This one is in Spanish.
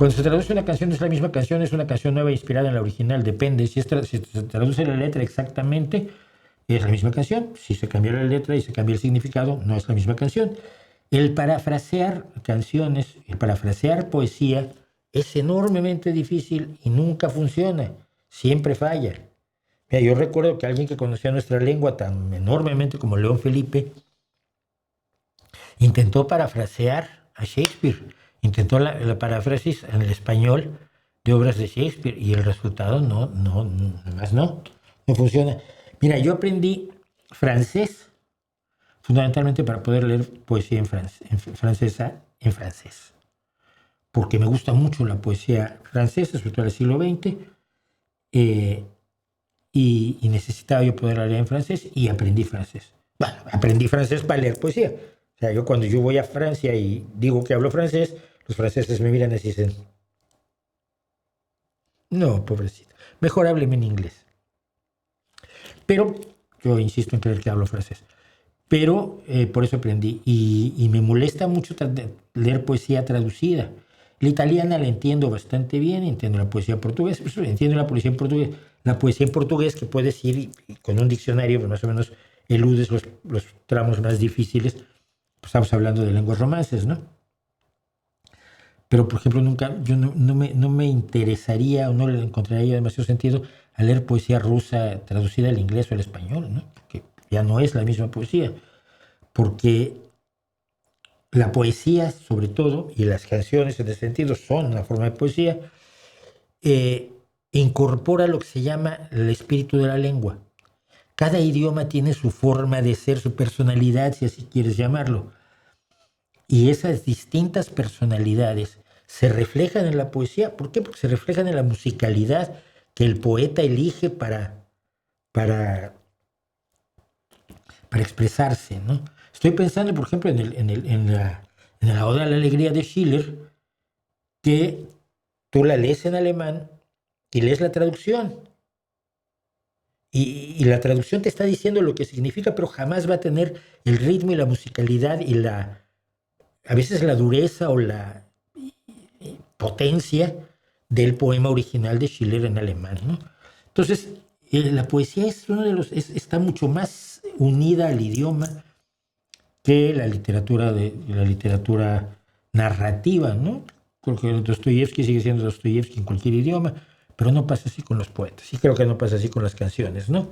Cuando se traduce una canción, no es la misma canción, es una canción nueva inspirada en la original, depende. Si se traduce la letra exactamente, es la misma canción. Si se cambia la letra y se cambia el significado, no es la misma canción. El parafrasear canciones, el parafrasear poesía, es enormemente difícil y nunca funciona. Siempre falla. Mira, yo recuerdo que alguien que conocía nuestra lengua tan enormemente como León Felipe intentó parafrasear a Shakespeare, intentó la paráfrasis en el español de obras de Shakespeare y el resultado no funciona. Mira, yo aprendí francés fundamentalmente para poder leer poesía en francesa en francés, porque me gusta mucho la poesía francesa, sobre todo del siglo XX, y necesitaba yo poder leer en francés y aprendí francés. Bueno, aprendí francés para leer poesía. O sea, cuando yo voy a Francia y digo que hablo francés, los franceses me miran y dicen, no, pobrecito, mejor hábleme en inglés. Pero yo insisto en creer que hablo francés. Pero por eso aprendí. Y me molesta mucho leer poesía traducida. La italiana la entiendo bastante bien, entiendo la poesía portuguesa, entiendo la poesía en portugués. La poesía en portugués, que puedes ir y con un diccionario, pues más o menos eludes los tramos más difíciles. Pues estamos hablando de lenguas romances, ¿no? Pero, por ejemplo, yo no me interesaría o no le encontraría demasiado sentido a leer poesía rusa traducida al inglés o al español, ¿no? Que ya no es la misma poesía. Porque la poesía, sobre todo, y las canciones en ese sentido son una forma de poesía, incorpora lo que se llama el espíritu de la lengua. Cada idioma tiene su forma de ser, su personalidad, si así quieres llamarlo. Y esas distintas personalidades se reflejan en la poesía. ¿Por qué? Porque se reflejan en la musicalidad que el poeta elige para expresarse, ¿no? Estoy pensando, por ejemplo, en la Oda a la Alegría de Schiller, que tú la lees en alemán y lees la traducción. Y la traducción te está diciendo lo que significa, pero jamás va a tener el ritmo y la musicalidad y a veces la dureza o la potencia del poema original de Schiller en alemán, ¿no? Entonces, la poesía está mucho más unida al idioma que la literatura narrativa, ¿no? Porque Dostoyevsky sigue siendo Dostoyevsky en cualquier idioma, pero no pasa así con los poetas. Y creo que no pasa así con las canciones, ¿no?